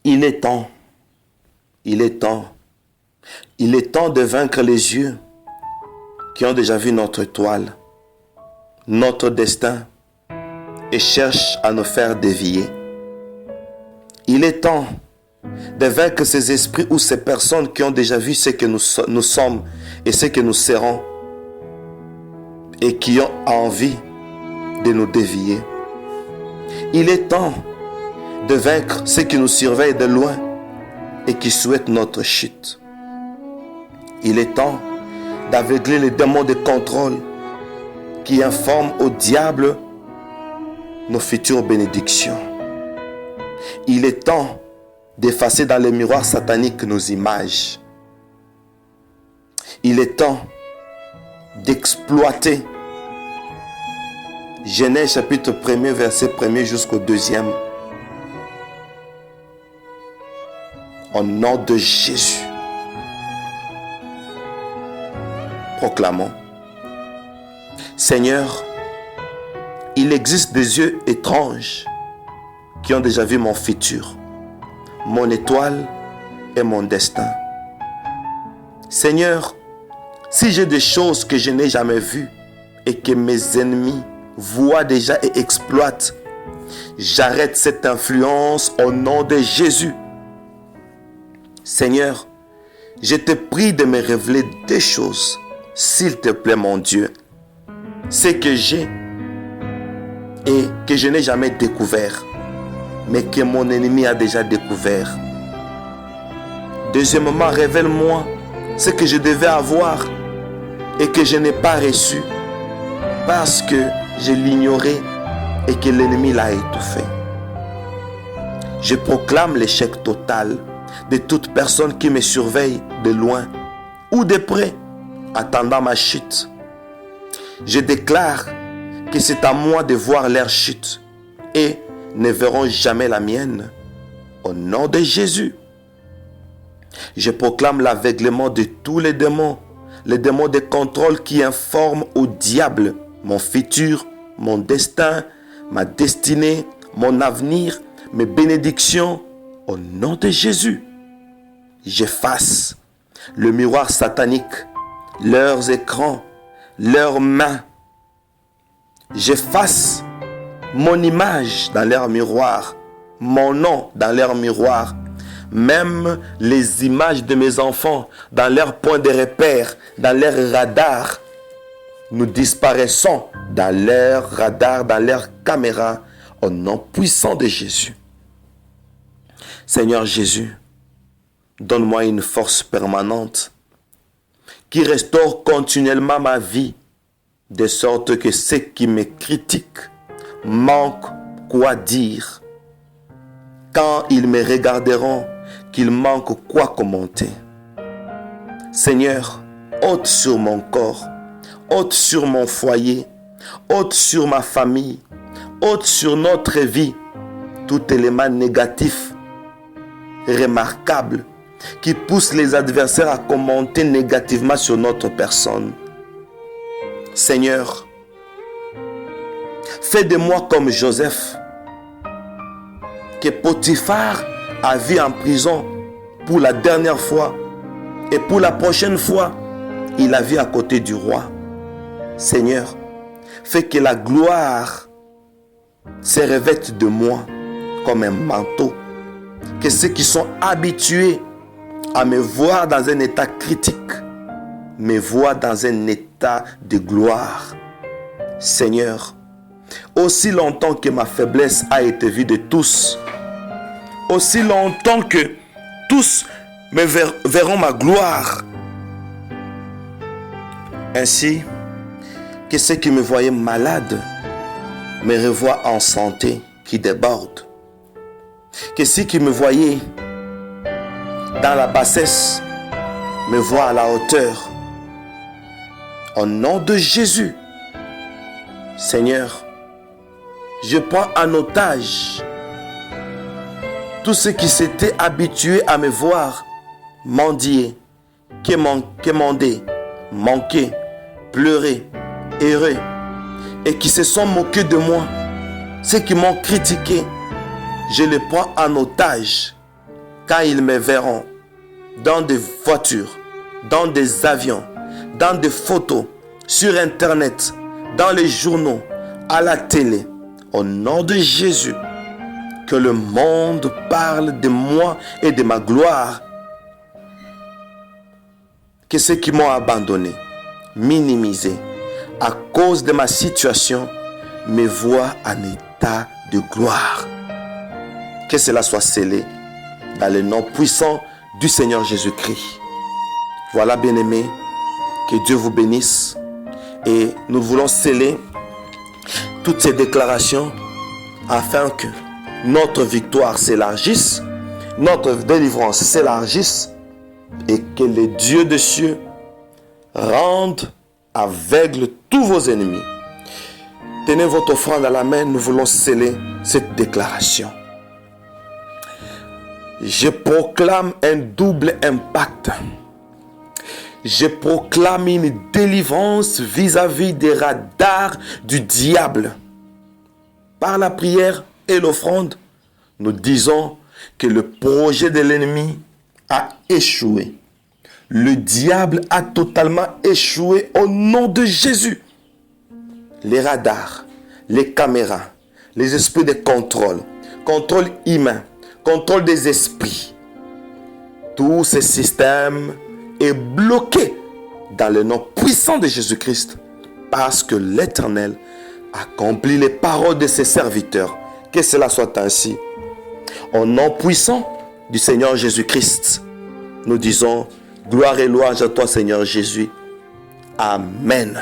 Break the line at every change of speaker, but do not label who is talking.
Il est temps, il est temps, il est temps de vaincre les yeux qui ont déjà vu notre toile, notre destin et cherchent à nous faire dévier. Il est temps de vaincre ces esprits ou ces personnes qui ont déjà vu ce que nous sommes et ce que nous serons et qui ont envie de nous dévier. Il est temps de vaincre ceux qui nous surveillent de loin et qui souhaitent notre chute. Il est temps d'aveugler les démons de contrôle qui informent au diable nos futures bénédictions. Il est temps d'effacer dans les miroirs sataniques nos images. Il est temps d'exploiter Genèse chapitre 1er, verset 1er jusqu'au 2e. Au nom de Jésus, proclamons. Seigneur, il existe des yeux étranges qui ont déjà vu mon futur, mon étoile et mon destin. Seigneur, si j'ai des choses que je n'ai jamais vues et que mes ennemis voient déjà et exploitent, j'arrête cette influence au nom de Jésus. Seigneur, je te prie de me révéler des choses, s'il te plaît mon Dieu, ce que j'ai et que je n'ai jamais découvert, mais que mon ennemi a déjà découvert. Deuxièmement, révèle-moi ce que je devais avoir et que je n'ai pas reçu parce que je l'ignorais et que l'ennemi l'a étouffé. Je proclame l'échec total de toute personne qui me surveille de loin ou de près, attendant ma chute. Je déclare que c'est à moi de voir leur chute et ne verront jamais la mienne. Au nom de Jésus, je proclame l'aveuglement de tous les démons de contrôle qui informent au diable mon futur, mon destin, ma destinée, mon avenir, mes bénédictions. Au nom de Jésus, j'efface le miroir satanique, leurs écrans, leurs mains. J'efface mon image dans leur miroir, mon nom dans leur miroir, même les images de mes enfants dans leur point de repère, dans leur radar. Nous disparaissons dans leur radar, dans leur caméra, au nom puissant de Jésus. Seigneur Jésus, donne-moi une force permanente qui restaure continuellement ma vie, de sorte que ceux qui me critiquent manquent quoi dire. Quand ils me regarderont, qu'ils manquent quoi commenter. Seigneur, ôte sur mon corps, ôte sur mon foyer, ôte sur ma famille, ôte sur notre vie tout élément négatif, remarquable, qui pousse les adversaires à commenter négativement sur notre personne. Seigneur, fais de moi comme Joseph, que Potiphar a vu en prison pour la dernière fois et pour la prochaine fois, il a vu à côté du roi. Seigneur, fais que la gloire se revête de moi comme un manteau, que ceux qui sont habitués à me voir dans un état critique me voient dans un état de gloire. Seigneur, aussi longtemps que ma faiblesse a été vue de tous, aussi longtemps que tous me verront ma gloire, ainsi que ceux qui me voyaient malade me revoient en santé qui déborde, que ceux qui me voyaient dans la bassesse me voient à la hauteur. Au nom de Jésus, Seigneur, je prends en otage tous ceux qui s'étaient habitués à me voir mendier, quémander, manquer, pleurer, errer, et qui se sont moqués de moi, ceux qui m'ont critiqué, je les prends en otage quand ils me verront dans des voitures, dans des avions, dans des photos, sur Internet, dans les journaux, à la télé, au nom de Jésus, que le monde parle de moi et de ma gloire, que ceux qui m'ont abandonné, minimisé, à cause de ma situation, me voient en état de gloire. Que cela soit scellé dans le nom puissant du Seigneur Jésus-Christ. Voilà, bien-aimés, que Dieu vous bénisse. Et nous voulons sceller toutes ces déclarations afin que notre victoire s'élargisse, notre délivrance s'élargisse et que le Dieu des cieux rende aveugle tous vos ennemis. Tenez votre offrande à la main, nous voulons sceller cette déclaration. Je proclame un double impact. Je proclame une délivrance vis-à-vis des radars du diable. Par la prière et l'offrande, nous disons que le projet de l'ennemi a échoué. Le diable a totalement échoué au nom de Jésus. Les radars, les caméras, les esprits de contrôle humain, contrôle des esprits, tout ce système est bloqué dans le nom puissant de Jésus-Christ parce que l'Éternel accomplit les paroles de ses serviteurs. Que cela soit ainsi. Au nom puissant du Seigneur Jésus-Christ, nous disons gloire et louange à toi, Seigneur Jésus. Amen.